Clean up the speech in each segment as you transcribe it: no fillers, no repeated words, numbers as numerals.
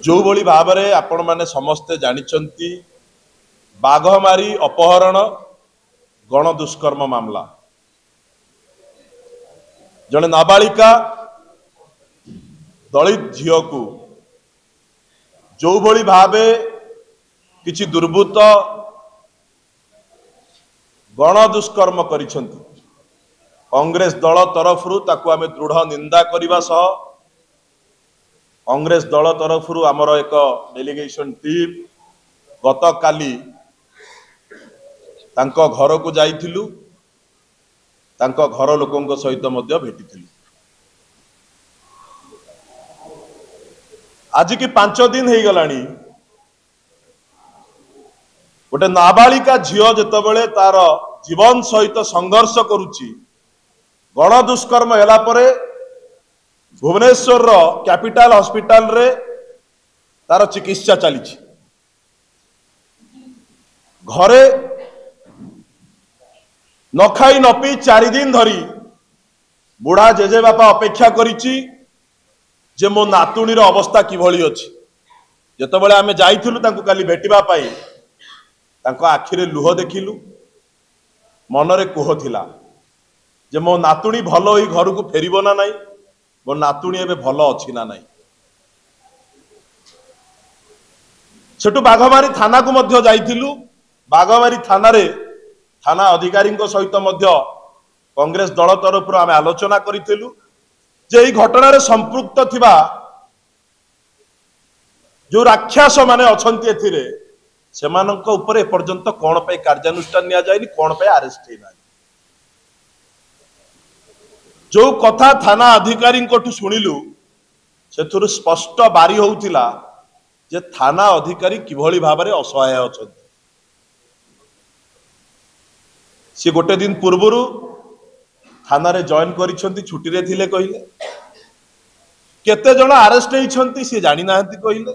जो भली भाव में आपण माने समस्ते जानिचंती बाघमारी अपहरण गण दुष्कर्म मामला जड़े नाबालिका दलित झील को जो भली भावे किछि दुर्बृत्त गण दुष्कर्म करिसंती कांग्रेस दल तरफ ताकू आमे दृढ़ निंदा करने सह कांग्रेस दल तरफ आमर एक डेलीगेशन टीम गत काली तांको घर को जाइथिलु तांको घर लोकों सहित मध्य भेटिथिलु। आज की 5 दिन हो गलानी गोटे नाबालिका झील जेतेबेले तार जीवन सहित संघर्ष करुची गण दुष्कर्म हैला परे भुवनेश्वर कैपिटल हॉस्पिटल रे तार चिकित्सा चली घरे न खाई न पी 4 दिन धरी बुढ़ा जेजे बापा अपेक्षा करिची जे मो नातुणीर अवस्था किभली अछि। जेतेबेले आमे जाइथिलु तांको काली भेटिबा पाई तांको आखिरे लुह देखिलु मनरे कोह थिला जे मो नातुणी भल होई घर को फेरिबो ना नाही मो नातुणी एबे भल अछि ना नाही। सेटु बाघमारी थाना को मध्य जाइथिलु बाघमारी थाना रे थाना अधिकारी सहित मध्य कांग्रेस दल तरफ आमे आलोचना करिथिलु जे ई घटना रे संपृक्त थिबा जो राक्षस माने अछंती एथिरे सेमानंक ऊपर एपर्यंत कोन पे कार्यानुष्ठान निया जायनि कोन पे अरेस्ट हेना जो कथा थाना अधिकारी शुणिलु से स्पष्ट बारी होउथिला जे थाना अधिकारी किभली भाव में असहाय अछंती। सी गोटे दिन पूर्वरु थाना रे जॉइन करिसंती छुट्टी रे थिले कहिले केते जण अरेस्ट हेइछंती सी जानि नाहंती कहिले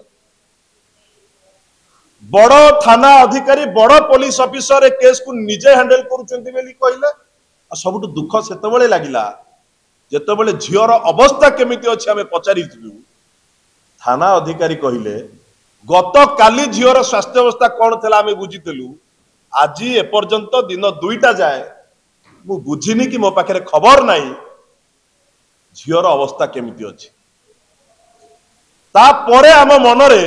बड़ थाना अधिकारी बड़ पुलिस ऑफिसर ए केस को निजे हैंडल करूचंती बेली कहिले आ सबटु दुख सेतेबेले लागिला जेतेबेले झियर अवस्था केमिति अछि आमे पचारिथिलु थाना अधिकारी कहिले गत काली झियर स्वास्थ्य अवस्था कोन थला आमे बुझिथिलु आज एपर्यंत दिन 2टा जाए मु बुझिनी कि मो पाखे खबर नाही झियर अवस्था केमिति अछि। ता परे आम मनरे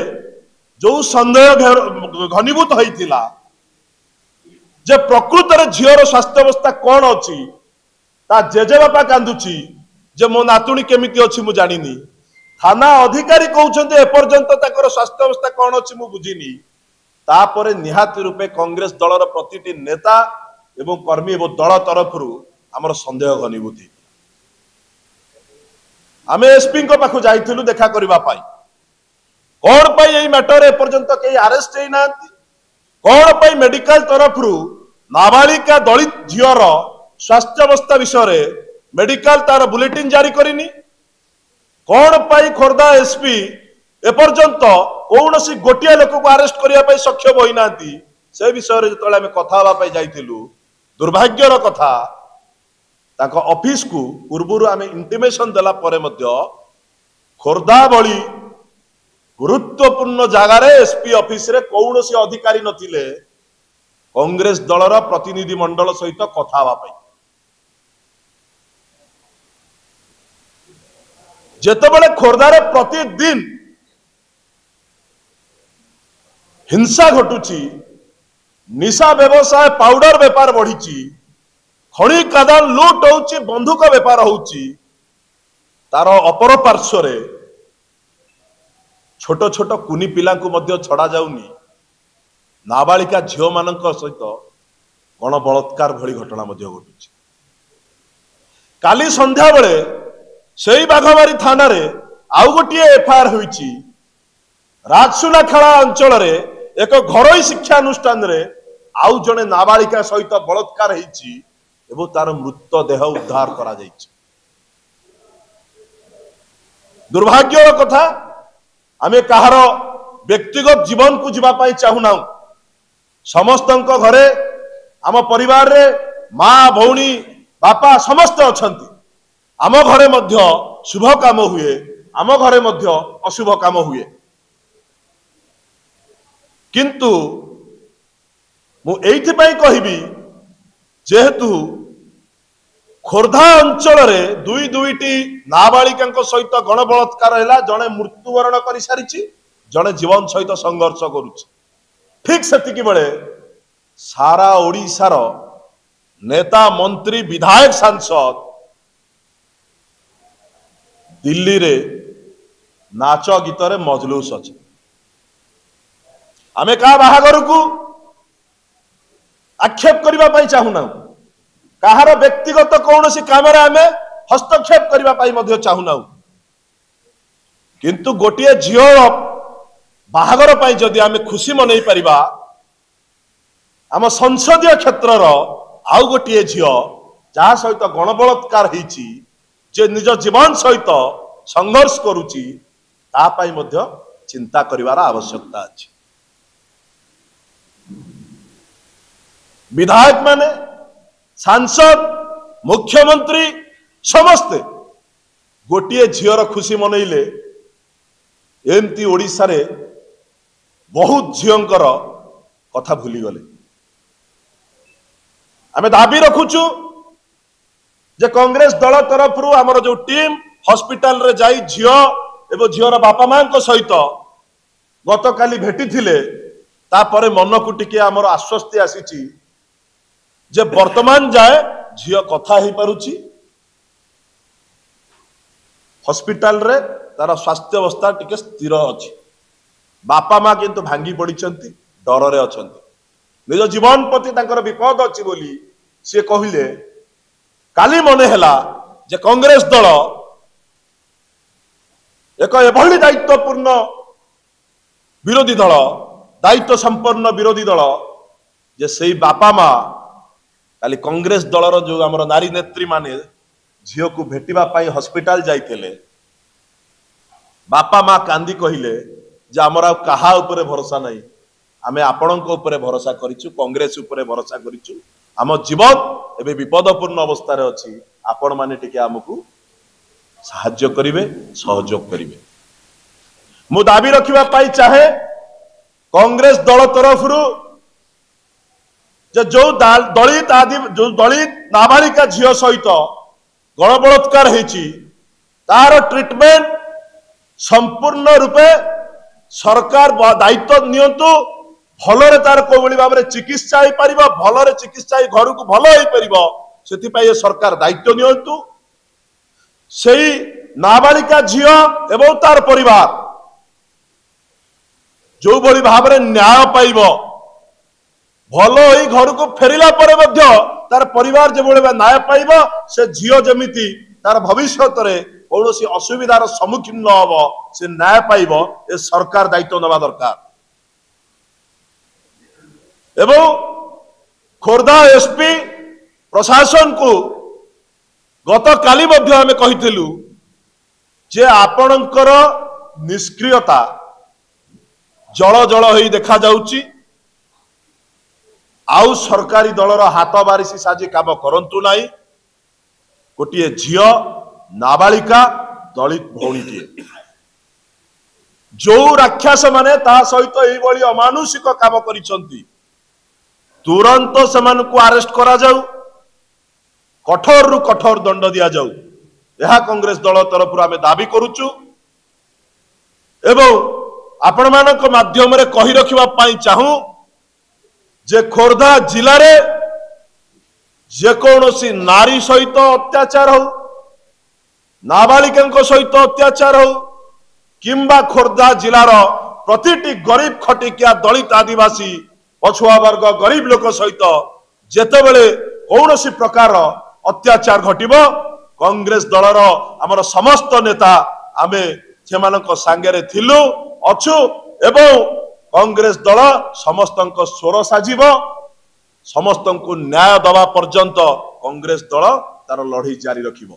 जो संदेह घनीभूत होइथिला जे प्रकृत रे झियर स्वास्थ्य अवस्था कोन अछि ता जेजे बापा कांदुची जे मो नातुणी केमिति अछि मु जानिनी थाना अधिकारी कहउछन्ते एपर्यंत ताकर स्वास्थ्य अवस्था कोन अछि मु बुझिनी तापरे निहाती रूपे कांग्रेस दलर प्रतिटी नेता एवं कर्मी एवं दल तरफ आमर संदेह घनीभूत आमे एसपी को पाखु जाइथिलु देखा करबा पाई कौन पाई एई मैटर एपर्यंत केही अरेस्ट हेई नांती कौन पाई मेडिकल तरफ नाबालिका दलित झियर स्वास्थ्य अवस्था विषय रे मेडिकल तार बुलेटिन जारी करिनी कौन पाई खोर्धा एसपी एपर्यंत कौनसी गोटिया लोक को अरेस्ट करिया पाई सक्षम होई नांती से विषय रे जतले आमे कथा होबा पाई जाइथिलु दुर्भाग्यर कथा ताको ऑफिस को पूर्वरु आमे इंटिमेशन देला परे मध्य खोर्धा बळी गुरुत्वपूर्ण जगार एसपी ऑफिस रे कौनसी अधिकारी नथिले कांग्रेस दलर प्रतिनिधि मंडल सहित कथा होबा पाई जेतेबेले खोर्धारे प्रतिदिन हिंसा घटुची निशा व्यवसाय पाउडर व्यापार बढ़ी खणी कादान लूट होउची बंधुक व्यापार होउची तार अपर पार्श्व छोट छोट कुनी पिला को मध्य छड़ा जाउनी नाबालिका झियो मानक सहित गण बलात्कार भली घटना मध्य घटुची। काली संध्या बेले सेई बाघमारी थाना रे आउ गोटे एफआईआर होईची राजसुनाखेला अंचल रे एक घरोई शिक्षा अनुष्ठान रे आउ जने नाबालिका सहित बलात्कार होईची एवं तार मृतदेह उद्धार करा जायछि। दुर्भाग्यर कथा आमे कहार व्यक्तिगत जीवन को जीवा पाई चाहूना समस्त घरे आम परिवार रे माँ भौणी बापा समस्त अछंती आम घरे मध्य शुभ काम हुए आम घरे मध्य अशुभ काम हुए किंतु मु एइथिपाई कहिबी जेहेतु खोर्धा अंचल दुई दुईटी नाबालिका सहित गणबलात्कार है, जड़े मृत्युवरण कर सारी, जड़े जीवन सहित संघर्ष करुच्ची। ठीक सेतिकी बेले सारा ओडिशार नेता मंत्री विधायक सांसद दिल्ली रे नाच गीत रे मजलूस अच्छे। आमे का बाहागर को आक्षेप करने चाहूना, कहार व्यक्तिगत कौन सी काम आमे हस्तक्षेप करने चाहूना, किंतु गोटे झील बाहागर पाई जदि आमे खुशी मनई परिबा, आम संसदीय क्षेत्र आउ गोटे झील जहाँ सहित गणबलात्कार होईची, जे निज जीवन सहित संघर्ष करुची, तापाई मध्य चिंता करिवार आवश्यकता अछि। विधायक माने, सांसद, मुख्यमंत्री समस्ते गोटे झीर खुशी मनइले एमती ओडिशा रे बहुत झींकर कथा भूली गले। आमे दाबी रखुचु जे कांग्रेस दल तरफ आमर जो टीम हॉस्पिटल रे जाई झील एवं झीर बापा मां सहित गत काली भेटी थिले, तापरे मन को टिके आमर आश्वस्ति आसीची जे वर्तमान जाए झील कथा ही पारुची, हॉस्पिटल रे तार स्वास्थ्य अवस्था टिके स्थिर अछि। बापा मां किंतु भांगी पड़िछंती, डर रे अछंती, निज जीवन प्रति तांकर विपद अछि बोली से कहिले। काली मने हला जे कांग्रेस दल एक एभली दायित्वपूर्ण विरोधी दल, दायित्व संपन्न विरोधी दल, जे सेई बापा मां काली कांग्रेस दलर जो आमर नारी नेत्री माने झील को भेटिबा पाई हॉस्पिटल जाइतेले, बापा मां कांदी कहिले जे आमर आ कहा उपरे भरोसा नहीं, आमे आपणक उपरे भरोसा करिछु, कांग्रेस उपरे भरोसा करिछु, आम जीवन एबे विपदपूर्ण अवस्था रे अछि, आपण माने टिके आमको साहाय्य करिवे, सहयोग करिवे। मु दाबी रखिबा पाई चाहे कांग्रेस दल तरफ जो दलित आदि जो दलित नाबालिका झील सहित गणबलात्कार होईची, तार ट्रीटमेंट संपूर्ण रूपे सरकार दायित्व नियंतु, भलरे तार कोबली भाव में चिकित्सा हो पार, भलरे चिकित्सा घर को भल हो पार, से सरकार दायित्व नियंतु। सेई नाबालिका झील एवं तार परिवार जो बड़ी भाव में न्याय पाइब, भल हो घर को फेरिला परे मध्य तार परिवार जो बड़े न्याय पाइब, से झील जमिति तार भविष्यत रे कौनसी असुविधार सम्मुखीन न हब, से न्याय पाइब, ए सरकार दायित्व नवा दरकार। एवं खोर्धा एसपी प्रशासन को गत काली मध्य आमे कहिथिलु जे आपणकर निष्क्रियता जल जल होई देखा जाउची, आउ सरकारी दलर हाथ बारिशी साजी काम करंतु नाही। गोटे झील नाबालिका दलित भौणीटीए जो राक्षस माने ता सहित एभली अमानुषिक काम करिसंती, तुरंत सेमानकु अरेस्ट करा जाऊ, कठोर रु कठोर दंड दिया जाऊ, यह कांग्रेस दल तरफ आमे दाबी करुचु। एवं आपण मानक माध्यम रे कहि रखिबा पाई चाहू जे खोर्धा जिले रे जे कौनसी नारी सहित अत्याचार हो, नाबालिका सहित अत्याचार हो, किंबा खोर्धा जिलार प्रतिटी गरीब खटिकिया दलित आदिवासी पछुआ वर्ग गरीब लोक सहित जेतेबेले कौनसी प्रकार अत्याचार घटिबो, कांग्रेस दलर आमर समस्त नेता आमे सेमानक सांगेरे थिलु अछु, एवं कांग्रेस दल समस्तक स्वर साजिब, समस्त न्याय दवा पर्यंत कांग्रेस दल तार लड़ाई जारी रखिब।